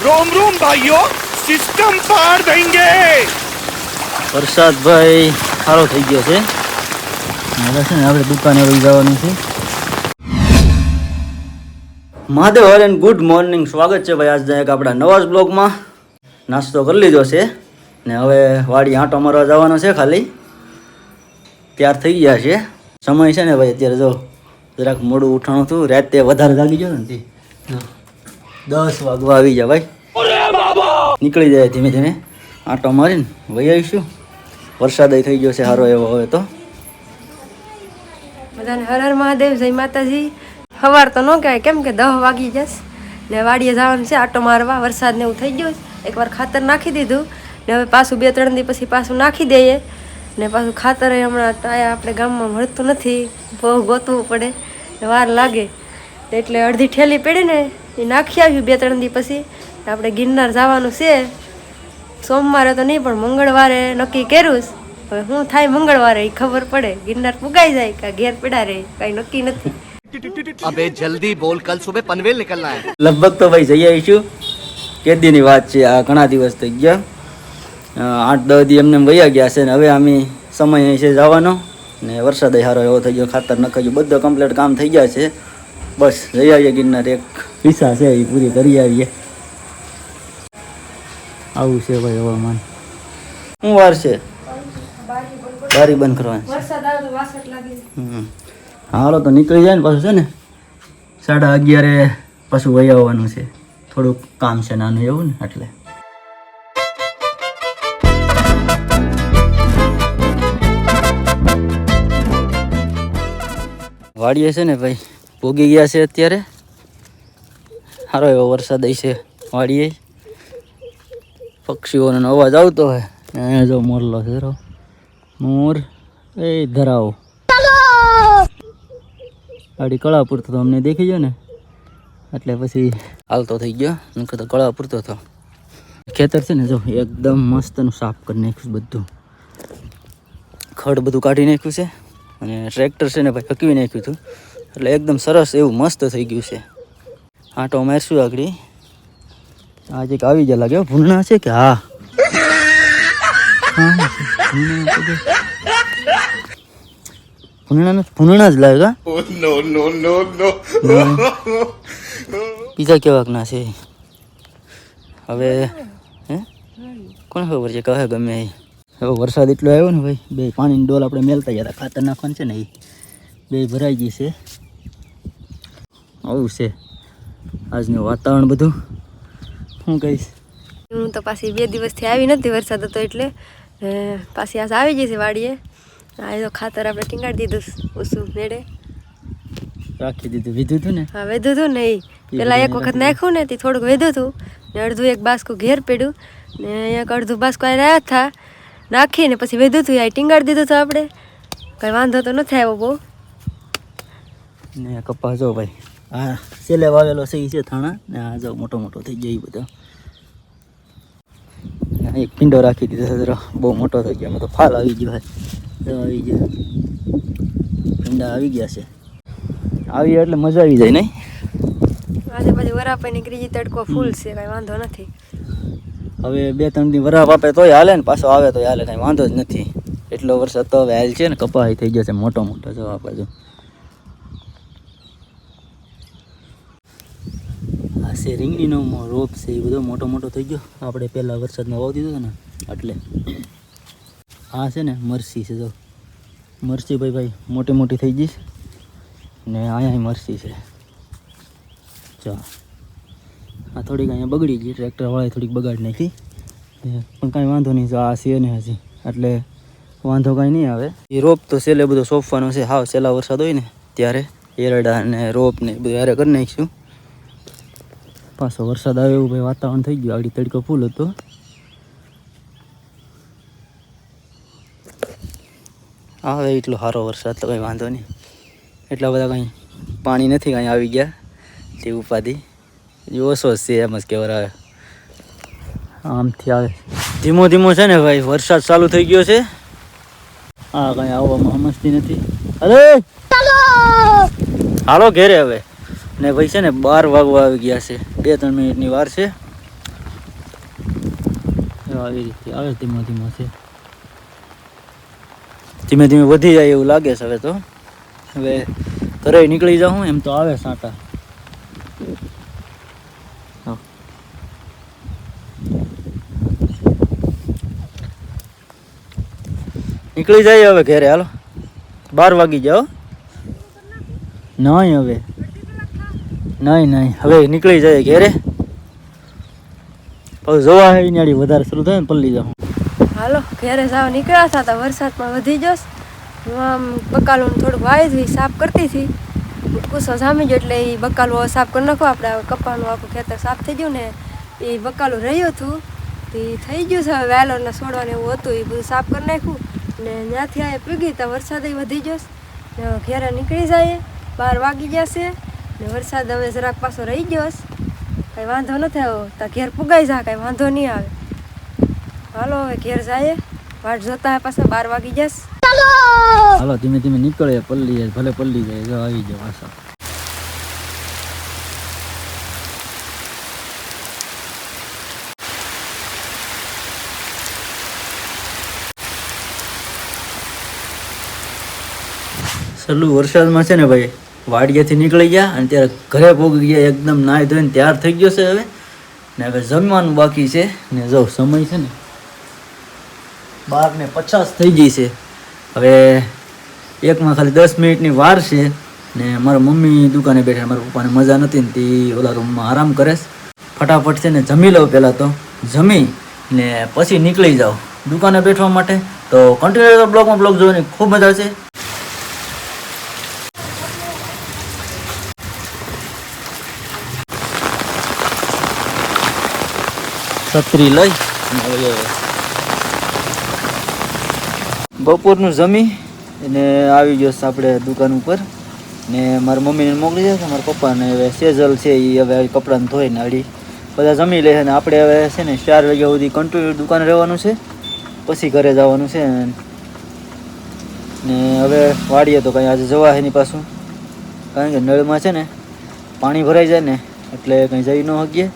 रोम रोम भाइयों, सिस्टम पार देंगे। વરસાદ ભાઈ સારો થઈ ગયો છે. હવે છે ને આપણે દુકાને વહી જવાનું છે. મહાદેવ હર એન્ડ ગુડ મોર્નિંગ. સ્વાગત છે ભાઈ આજના એક આપણા નવા જ બ્લોગમાં. નાસ્તો કરી લીધો છે ને હવે વાડી આંટો મારવા જવાનો છે. ખાલી તૈયાર થઈ ગયા છે. સમય છે ને ભાઈ અત્યારે જો જરાક મોડું ઉઠાણું હતું. રાતે વધારે જાગી ગયો ને 10 વાગવા આવી જાય ભાઈ. નીકળી જાય ધીમે ધીમે આંટો મારીને વહી આવીશું. વરસાદ થઈ ગયો છે સારો એવો. હવે તો બધાને હર હર મહાદેવ, જય માતાજી. સવાર તો ન કહેવાય કેમ કે 10 વાગી જશે ને વાડીએ જવાનું છે આટો મારવા. વરસાદ ને એવું થઈ ગયું. એકવાર ખાતર નાખી દીધું ને હવે પાછું 2-3 દી પછી પાછું નાખી દઈએ ને પાછું ખાતર હમણાં ટાયા આપણે ગામમાં મળતું નથી. બહુ ગોતવું પડે ને વાર લાગે એટલે અડધી ઠેલી પડી ને એ નાખી આવ્યું 2-3 દી પછી. આપણે ગિરનાર જવાનું છે. સોમવારે તો નહીં પણ મંગળવારે નક્કી કર્યું. હવે શું થાય મંગળવારે એ ખબર પડે. ગિરનાર પુગાઈ જાય કે ઘેર પડ્યા રહે કઈ નક્કી નથી. अबे जल्दी बोल, कल सुबह पनवेल निकलना है. લગભગ તો ભાઈ જઈ આવીશું. કેદીની વાત છે આ. ઘણા દિવસ થઈ ગયા. 8-10 દી એમને વયા ગયા છે ને હવે અમે સમય છે જવાનો ને વરસાદ સારો એવો થઈ ગયો. ખાતર નખાયું બધો કમ્પ્લીટ કામ થઈ ગયા છે. બસ જઈ આવીએ ગિરનાર. એક ઈચ્છા છે એ પૂરી કરી આવીએ. આવું છે ભાઈ હવામાન. શું વાર છે? બારી બંધ કરવાની. વરસાદ આવે તો વાસટ લાગી. હાલો તો નીકળી જાય ને પાછું છે ને 11:30 પાછું વહી આવવાનું છે. થોડુંક કામ છે નાનું એવું ને એટલે. વાડીએ છે ને ભાઈ ભોગી ગયા છે અત્યારે. સારો એવો વરસાદ છે વાડીએ. પક્ષીઓનો અવાજ આવતો હોય. અહીંયા જો મોરલો છે. મોર એ ધરાવો ગાડી કળા પૂરતો તો અમને દેખી ગયો ને એટલે પછી હાલતો થઈ ગયો. નકર તો કળા પૂરતો હતો. ખેતર છે ને જો એકદમ મસ્તનું સાફ કરી નાખ્યું બધું. ખડ બધું કાઢી નાખ્યું છે અને ટ્રેક્ટર છે ને ભાઈ હકવી નાખ્યું હતું એટલે એકદમ સરસ એવું મસ્ત થઈ ગયું છે. આંટો મારશું આગળ. આજે એક આવી ગયા લાગે. ભૂલણા છે કે હા ભૂલણા જ લાગે. બીજા કેવાક ના છે હવે હે કોણ ખબર છે. કહે ગમે હવે વરસાદ એટલો આવ્યો ને ભાઈ. બે પાણીની ડોલ આપણે મેલતા ગયા ખાતર નાખવાનું છે ને એ બે ભરાઈ ગઈ છે. આવું છે આજનું વાતાવરણ બધું. શું કહીશ? હું તો પાછી 2 દિવસથી આવી નથી. વરસાદ હતો એટલે પાછી આજ આવી જશે વાડીએ. આ તો ખાતર આપણે ટીંગાડી દીધું ઓછું મેળે રાખી દીધું. વીધું હતું ને? હા વેધું હતું ને. પેલા એક વખત નાખ્યું ને તે થોડુંક વેધું હતું ને અડધું એક બાસકું ઘેર પડ્યું ને એક અડધું બાસકું આ રહ્યા હતા નાખીને પછી વેધું હતું. આ ટીંગાડી દીધું હતું આપણે. કંઈ વાંધો તો નથી આવ્યો બહુ. ને કપાસ જો ભાઈ આ સેલે વાવેલો છે એ છે થાણા ને આ જો મોટો મોટો થઈ ગયો. એ બધો એક પીંડો રાખી દીધો જરા બહુ મોટો થઈ ગયો. તો ફાલ આવી ગયો ભાઈ. આવી ગયા પીંડા આવી ગયા છે. આવી એટલે મજા આવી જાય નહીં. આજે પછી વરાપાઈ નીકળી જાય. તડકો ફૂલ છે કાંઈ વાંધો નથી. હવે 2-3 દી વરાપ આપે તોય હાલે ને પાછો આવે તો હાલે. કાંઈ વાંધો જ નથી. એટલો વરસાદ તો હવે હાલ છે ને. કપાસ થઈ ગયો છે મોટો મોટો. જો આ બાજુ આ છે રીંગણીનો રોપ છે એ બધો મોટો મોટો થઈ ગયો. આપણે પહેલાં વરસાદમાં વાવી દીધો ને એટલે. આ છે ને મરસી છે. જો મરસી ભાઈ મોટી મોટી થઈ ગઈ ને અહીંયા મરસી છે. જો આ થોડીક અહીંયા બગડી ગઈ. ટ્રેક્ટરવાળાએ થોડીક બગાડી નાખી પણ કાંઈ વાંધો નહીં. જો આ છે ને હજી એટલે વાંધો કાંઈ નહીં આવે. એ રોપ તો છેલ્લે બધો સોંપવાનો છે. હાવ છેલ્લા વરસાદ હોય ને ત્યારે એરડા ને રોપ ને બધું યારે કરી નાખીશું. પાછો વરસાદ આવે એવું ભાઈ વાતાવરણ થઈ ગયું. આગળ તડકો ફૂલ હતો. આવે એટલો સારો વરસાદ તો કંઈ વાંધો નહીં. એટલા બધા કંઈ પાણી નથી કાંઈ આવી ગયા તે ઉપાધિ ઓછો છે એમ જ કહેવાય. આવે આમથી આવે ધીમો ધીમો છે ને ભાઈ. વરસાદ ચાલુ થઈ ગયો છે. હા કંઈ આવવામાં સમજતી નથી. અરે હાલો ઘેરે હવે. ને ભાઈ છે ને 12 વાગવા આવી ગયા છે. 2-3 મિનિટની વાર છે. આવી રીતે આવે ધીમો ધીમો છે. ધીમે ધીમે વધી જાય એવું લાગે છે હવે તો. હવે ઘરે નીકળી જાઉં એમ તો આવે સાંટા. નીકળી જાય હવે ઘરે. હાલો 12 વાગી જાઓ. નહીં હવે નહીં હવે નીકળી જાય ઘરે. પછી જોવા આવી વધારે શરૂ થાય ને પલ્લી જાઉં. હાલો ઘરે જવા નીકળ્યા હતા તો વરસાદમાં વધી જશ. હું આમ બકાલું થોડુંક વાવી હતી, સાફ કરતી હતી. કુસો જામી ગયો એટલે એ બકાલું સાફ કરી નાખો. આપણે કપાનું આખું ખેતર સાફ થઈ ગયું ને એ બકાલું રહ્યું હતું તે થઈ ગયું છે. હવે વેલોને છોડવાનું એવું હતું એ બધું સાફ કરી નાખ્યું ને ત્યાંથી આ પીગી તો વરસાદ વધી જશે ને ઘરે નીકળી જાય. 12 વાગી જશે ને વરસાદ હવે જરાક પાછો રહી ગયો હશે. કાંઈ વાંધો નથી આવ્યો તો ઘેર પુગાઈ જાય, કાંઈ વાંધો નહીં આવે. હાલો હવે ઘેર જાય. વાટ જોતા હોય પાછા 12 વાગી જશે. હાલો ધીમે ધીમે નીકળે. પલ્લી જાય ભલે પલ્લી જાય. જો આવી જાય પાછા. સલું વરસાદમાં છે ને ભાઈ વાડિયાથી નીકળી ગયા અને ત્યારે ઘરે પહોંચી ગયા. એકદમ નાહી ધોઈને તૈયાર થઈ ગયો છે હવે. ને હવે જમવાનું બાકી છે ને જો સમય છે ને 12:50 થઈ ગઈ છે. હવે એકમાં ખાલી 10 મિનિટની વાર છે ને મારા મમ્મી દુકાને બેઠા. મારા પપ્પાને મજા નથી ને તે ઓલા રૂમમાં આરામ કરે. ફટાફટ છે ને જમી લઉં પહેલાં તો. જમી ને પછી નીકળી જાઉં દુકાને બેઠવા માટે. તો કન્ટિન્યુ બ્લોગ જોવાની ખૂબ મજા છે. છત્રી લઈ બપોરનું જમી અને આવી ગયો આપણે દુકાન ઉપર ને મારા મમ્મીને મોકલી જાય છે. મારા પપ્પાને હવે સેજલ છે એ હવે કપડાને ધોઈને આડી બધા જમી લે છે ને આપણે હવે છે ને 4 વાગ્યા સુધી કન્ટિન્યુ દુકાને રહેવાનું છે. પછી ઘરે જવાનું છે ને હવે વાડીએ તો કંઈ આજે જવા છે નહીં પાછું, કારણ કે નળમાં છે ને પાણી ભરાઈ જાય ને એટલે કંઈ જઈ ન શકીએ.